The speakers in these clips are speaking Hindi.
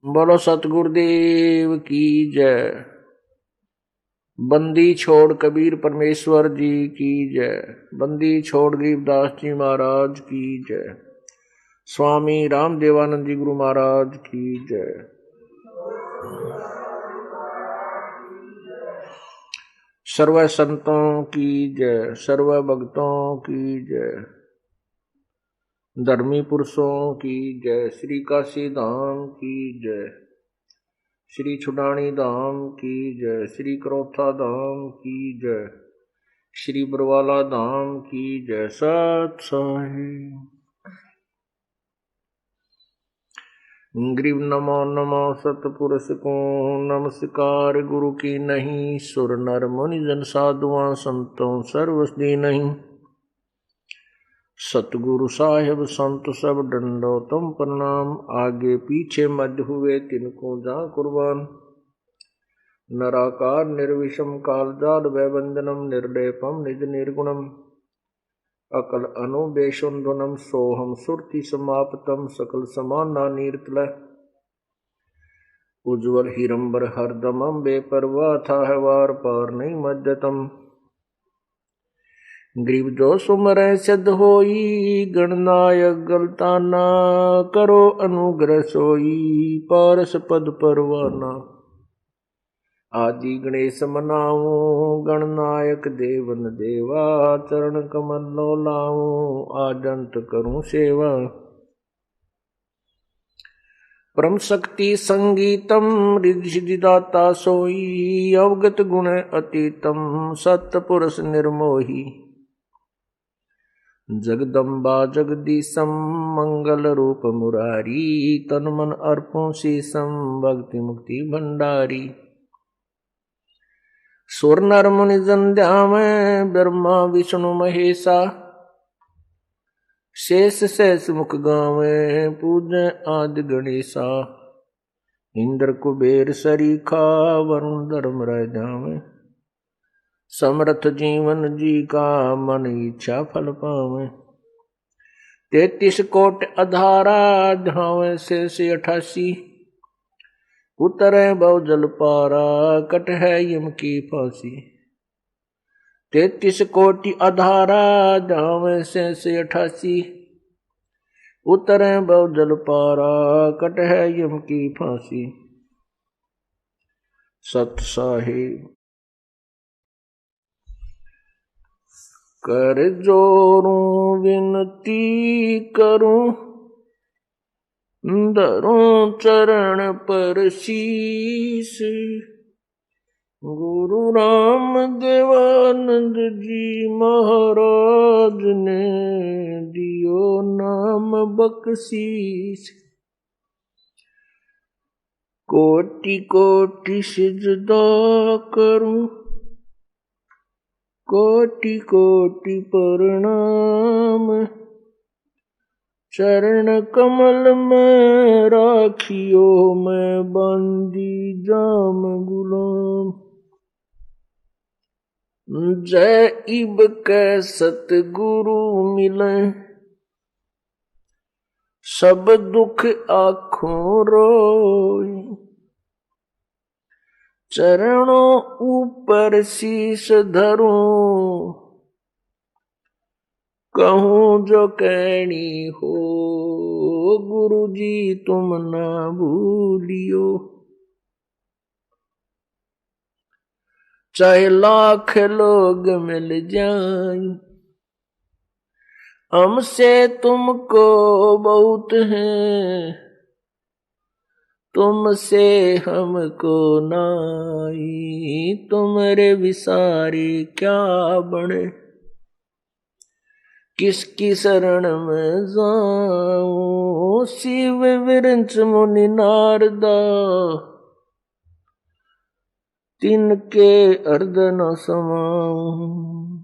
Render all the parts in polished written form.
बोलो सतगुरुदेव की जय। बंदी छोड़ कबीर परमेश्वर जी की जय। बंदी छोड़ गरीबदास जी महाराज की जय। स्वामी रामदेवानंद जी गुरु महाराज की जय। सर्व संतों की जय, सर्व भक्तों की जय, धर्मी पुरुषों की जय, श्री काशी धाम की जय, श्री छुडानी धाम की जय, श्री करोथा धाम की जय, श्री बरवाला धाम की जय। सत साहिब ग्रीव नमो नमो सतपुरुष को नमस्कार। गुरु की नहीं सुर नर मुनि जन साधुआं संतों सर्वस्दी नहीं। सतगुरु साहिब संत सब डंडो तुम प्रणाम। आगे पीछे मध्य हुए तिनको जा कुर्बान। नराकार निर्विषम कालजाल वैवंदनम निर्लेपम निज निर्गुणम। अकल अनुबेशुंधुनम सोहम सुरति समाप्तम सकल समाना नीरतल। उज्ज्वल हिरंबर हरदमम बेपरवाह था है वार पार नहीं मध्यतम। ग्रीव जो सुमर सिद्ध होई गणनायक गलताना। करो अनुग्रह सोई पारस पद परवाना। आदि गणेश मनाऊं गणनायक देवन देवा। चरण कमल लो लाऊं आदंत करूं सेवा। परम शक्ति संगीतम रिद्धि सिद्धिदाता सोई। अवगत गुण अतीतम सत्पुरुष निर्मोही। जगदम्बा जगदीशम मंगल रूप मुरारी। तन मन अर्पों शीसम भक्ति मुक्ति भंडारी। सुर नर मुनि जन ध्यान ब्रह्मा विष्णु महेशा। शेष शेष मुख गावे पूजय आदि गणेशा। इंद्र कुबेर सरीखा वरुण धर्म रह जावे। समर्थ जीवन जी का मन इच्छा फल पावे। 33 कोट अधारा धावे से 88। उतरे बहु जल पारा कट है यम की फांसी। 33 कोटि अधारा धावे से 88। उतरे बहु जल पारा कट है यम की फांसी। सत साहिब कर जोरूं विनती करूं। धरूं चरण पर शीस। गुरु राम देवानंद जी महाराज ने दियो नाम बख्शीस। कोटि कोटि सिजदा करूं। कोटि कोटि प्रणाम। चरण कमल में राखियो मैं बंदी जाम गुलाम। जय इब कै सतगुरु मिले। सब दुख आँखों रोई। चरणों ऊपर शीश धरूं। कहूं जो कहनी हो गुरु जी तुम ना भूलियो। चाहे लाख लोग मिल जाएं हमसे तुमको बहुत है। तुमसे हमको नाई। तुम्हारे विसारी क्या बने। किसकी शरण में जाऊं। शिव विरंच मुनि नारदा। तिनके अर्ध न समाऊं।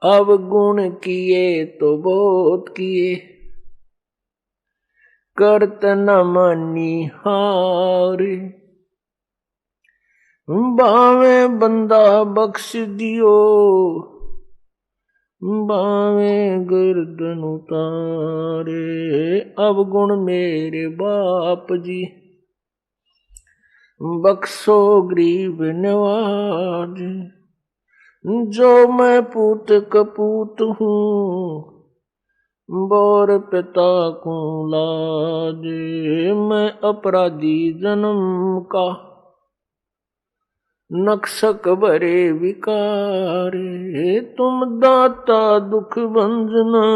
अब गुण किए तो बहुत किए। करत न मानी हार। बावे बंदा बख्श दियो। बावे गर्दन उतारे। अवगुण मेरे बाप जी, बख्शो गरीब नवाज। जो मैं पूत कपूत हूँ, बोर पिता को लाज। मैं अपराधी जन्म का, नक्शक भरे विकारे। तुम दाता दुख भंजना,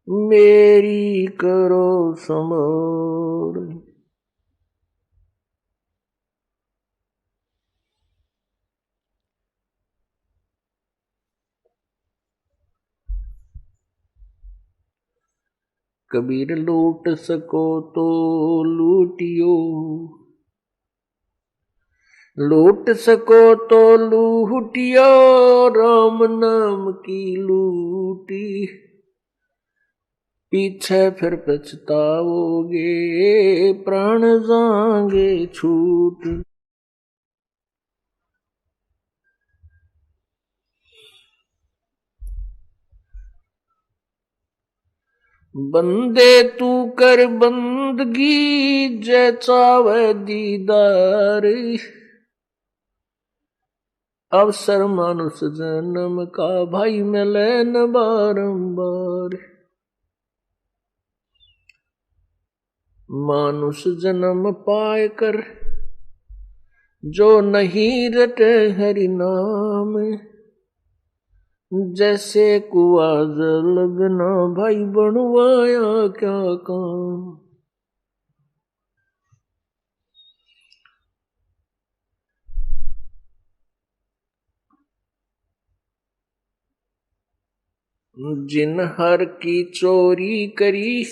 मेरी करो संभाल। कबीर लूट सको तो लूटियो, लूट सको तो लूटियो। राम नाम की लूटी, पीछे फिर पछताओगे, प्राण जाएंगे छूट। बंदे तू कर बंदगी, जय चावे दीदार। अवसर मानुष जन्म का, भाई मिले न बारंबार। मानुष जन्म पाए कर, जो नहीं रटे हरि नाम। जैसे कुआ जल बिना, भाई बनवाया क्या काम। जिन हर की चोरी करी,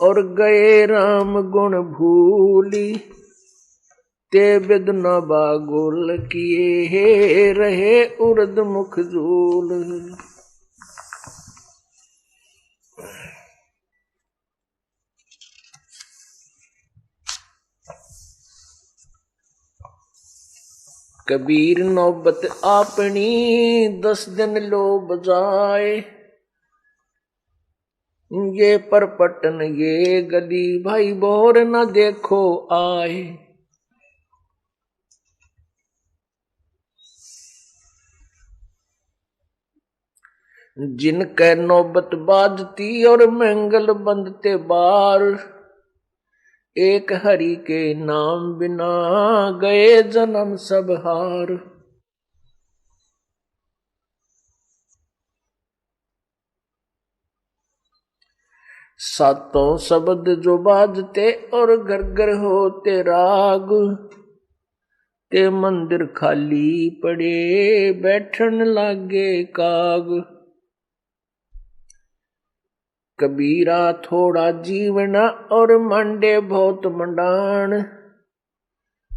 और गए राम गुण भूली। ते बिद न बागुल किए, रहे उर्द मुख झूल। कबीर नौबत अपनी, 10 दिन लो बजाए। ये परपटन ये गली, भाई बोर न देखो आए। जिनके नौबत बाजती, और मंगल बंदते बार। एक हरि के नाम बिना, गए जन्म सब हार। सातों शब्द जो बाजते, और घर घर होते राग। ते मंदिर खाली पड़े, बैठन लागे काग। कबीरा थोड़ा जीवना, और मंडे बहुत मंडान।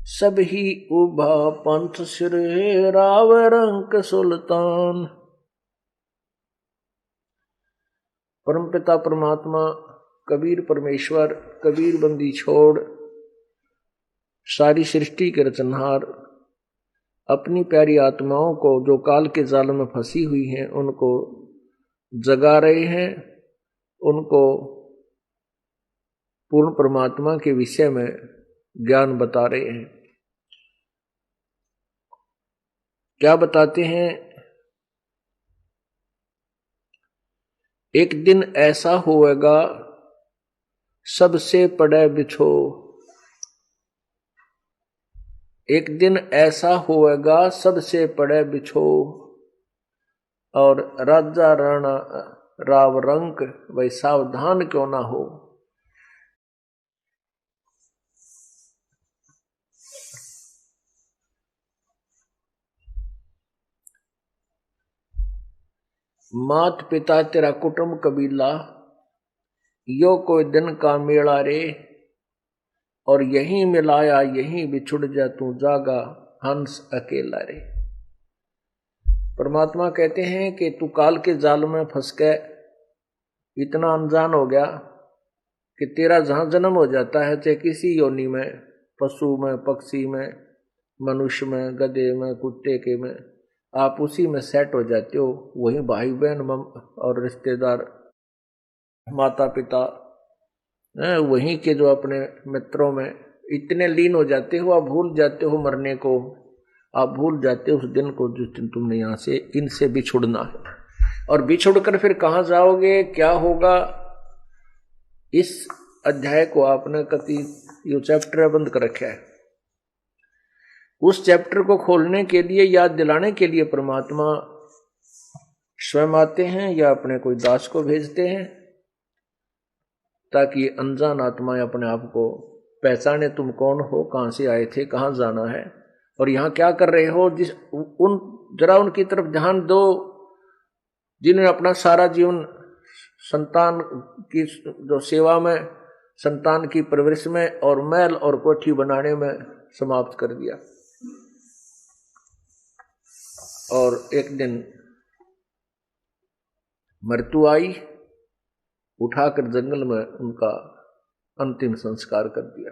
सब ही उभा पंथ सिर, राव रंक सुल्तान। परमपिता परमात्मा कबीर परमेश्वर, कबीर बंदी छोड़, सारी सृष्टि के रचनहार, अपनी प्यारी आत्माओं को जो काल के जाल में फंसी हुई हैं, उनको जगा रहे हैं। उनको पूर्ण परमात्मा के विषय में ज्ञान बता रहे हैं। क्या बताते हैं? एक दिन ऐसा होएगा, सबसे पड़े बिछो। एक दिन ऐसा होएगा, सबसे पड़े बिछो। और राजा राणा राव रंक, भाई सावधान क्यों ना हो। मात पिता तेरा कुटुंब कबीला, यो कोई दिन का मेला रे। और यहीं मिलाया यहीं बिछुड़ जा, तू जागा हंस अकेला रे। परमात्मा कहते हैं कि तू काल के जाल में फंस के इतना अनजान हो गया कि तेरा जहां जन्म हो जाता है, चाहे किसी योनि में, पशु में, पक्षी में, मनुष्य में, गधे में, कुत्ते के में, आप उसी में सेट हो जाते हो, वही भाई बहन और रिश्तेदार, माता पिता, वहीं के जो अपने मित्रों में इतने लीन हो जाते हो, आप भूल जाते हो मरने को, आप भूल जाते हो उस दिन को जिस दिन तुमने यहाँ से इनसे बिछुड़ना है। और बिछुड़ कर फिर कहाँ जाओगे, क्या होगा, इस अध्याय को आपने कति ये चैप्टर बंद कर रखा है। उस चैप्टर को खोलने के लिए, याद दिलाने के लिए परमात्मा स्वयं आते हैं या अपने कोई दास को भेजते हैं, ताकि अनजान आत्माएं अपने आप को पहचाने, तुम कौन हो, कहां से आए थे, कहां जाना है और यहां क्या कर रहे हो। जरा उनकी तरफ ध्यान दो जिन्होंने अपना सारा जीवन संतान की जो सेवा में, संतान की परवरिश में और महल और कोठी बनाने में समाप्त कर दिया। और एक दिन मृत्यु आई, उठाकर जंगल में उनका अंतिम संस्कार कर दिया।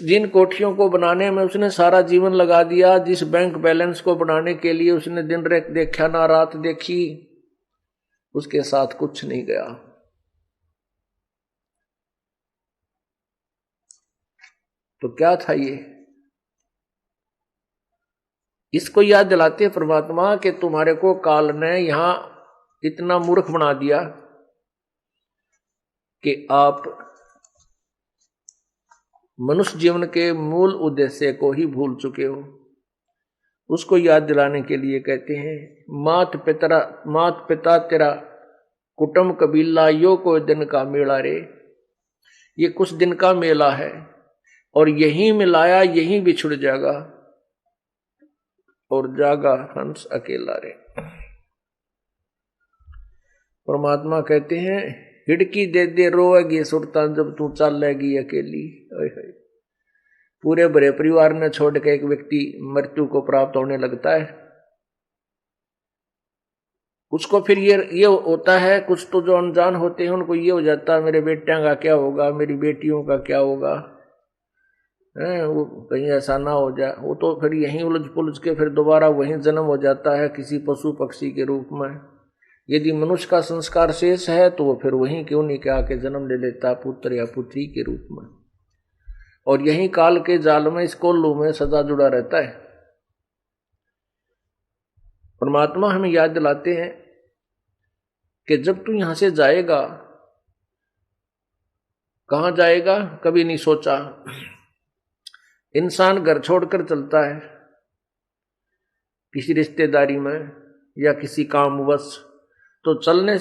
जिन कोठियों को बनाने में उसने सारा जीवन लगा दिया, जिस बैंक बैलेंस को बनाने के लिए उसने दिन रात देखा ना रात देखी, उसके साथ कुछ नहीं गया। तो क्या था ये, इसको याद दिलाते परमात्मा कि तुम्हारे को काल ने यहां इतना मूर्ख बना दिया कि आप मनुष्य जीवन के मूल उद्देश्य को ही भूल चुके हो। उसको याद दिलाने के लिए कहते हैं, मात पिता तेरा कुटुंब कबीला यो कोई दिन का मेला रे। ये कुछ दिन का मेला है और यहीं मिलाया यहीं बिछुड़ जाएगा और जागा हंस अकेला रे। परमात्मा कहते हैं, हिड़की दे दे रोएगी सुरता जब तू चलेगी अकेली। पूरे बड़े परिवार ने छोड़ के एक व्यक्ति मृत्यु को प्राप्त होने लगता है, उसको फिर ये होता है, कुछ तो जो अनजान होते हैं उनको ये हो जाता है मेरे बेटियों का क्या होगा, मेरी बेटियों का क्या होगा, वो कहीं ऐसा ना हो जाए। वो तो फिर यहीं उलझ पुलझ के फिर दोबारा वहीं जन्म हो जाता है किसी पशु पक्षी के रूप में। यदि मनुष्य का संस्कार शेष है तो वो फिर वहीं क्यों नहीं के आके जन्म ले लेता पुत्र या पुत्री के रूप में, और यहीं काल के जाल में, इस कोल्लू में सदा जुड़ा रहता है। परमात्मा हमें याद दिलाते हैं कि जब तू यहां से जाएगा, कहां जाएगा कभी नहीं सोचा। इंसान घर छोड़कर चलता है किसी रिश्तेदारी में या किसी कामवश, तो चलने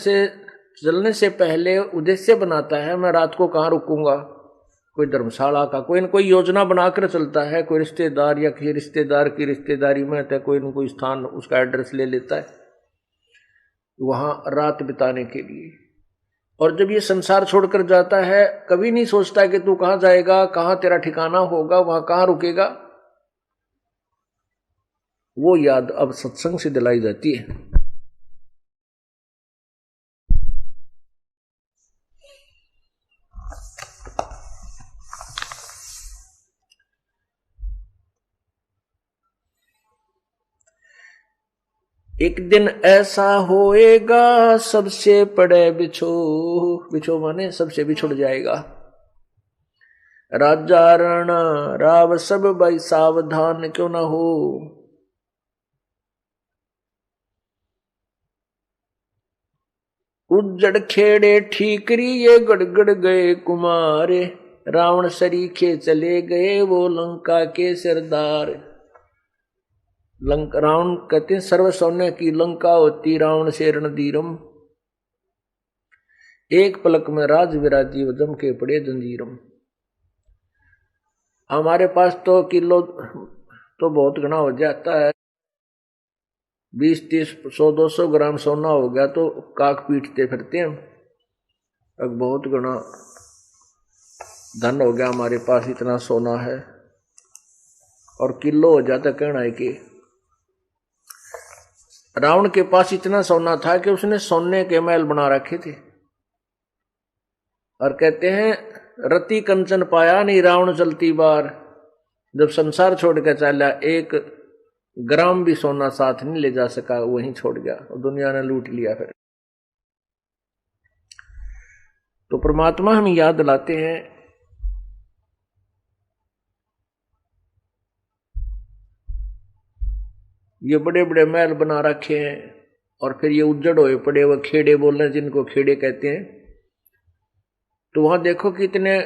से पहले उद्देश्य बनाता है, मैं रात को कहाँ रुकूंगा, कोई धर्मशाला का कोई न कोई योजना बनाकर चलता है। कोई रिश्तेदार या किसी रिश्तेदार की रिश्तेदारी में तो कोई न कोई स्थान उसका एड्रेस ले लेता है वहां रात बिताने के लिए। और जब ये संसार छोड़कर जाता है कभी नहीं सोचता कि तू कहाँ जाएगा, कहाँ तेरा ठिकाना होगा, वहां कहाँ रुकेगा। वो याद अब सत्संग से दिलाई जाती है। एक दिन ऐसा होएगा सबसे पड़े बिछो माने सबसे बिछुड़ जाएगा। राजा राणा राव सब भाई सावधान क्यों ना हो। उज्जड़ खेड़े ठीकरी ये गड़गड़ गए कुमारे, रावण सरीखे चले गए वो लंका के सरदार। रावण कहते हैं सर्व सौम्य की लंका होती रावण से रणधीरम, एक पलक में राज विराजी जम के पड़े जंजीरम। हमारे पास तो किलो तो बहुत घना हो जाता है, 20, 30, 100, 200 ग्राम सोना हो गया तो काक पीटते फिरते हैं। अब बहुत घना धन हो गया हमारे पास, इतना सोना है, और किलो हो जाता कहना है कि रावण के पास इतना सोना था कि उसने सोने के महल बना रखे थे। और कहते हैं रति कंचन पाया नहीं रावण चलती बार। जब संसार छोड़ के चला, एक ग्राम भी सोना साथ नहीं ले जा सका, वहीं छोड़ गया और दुनिया ने लूट लिया। फिर तो परमात्मा हमें याद दिलाते हैं ये बड़े बड़े महल बना रखे हैं और फिर ये उज्जड़ हुए पड़े, वो खेड़े बोल रहे हैं जिनको खेड़े कहते हैं। तो वहां देखो कितने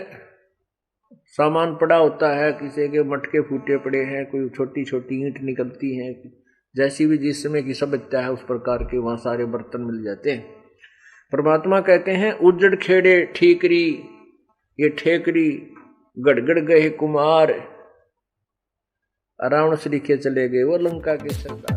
सामान पड़ा होता है, किसी के मटके फूटे पड़े हैं, कोई छोटी छोटी ईंट निकलती हैं, जैसी भी जिस समय की सभ्यता है उस प्रकार के वहां सारे बर्तन मिल जाते हैं। परमात्मा कहते हैं उज्जड़ खेड़े ठीकरी, ये ठेकरी गड़गड़ गए कुमार, रावण श्री के चले गए वो लंका के सरदार।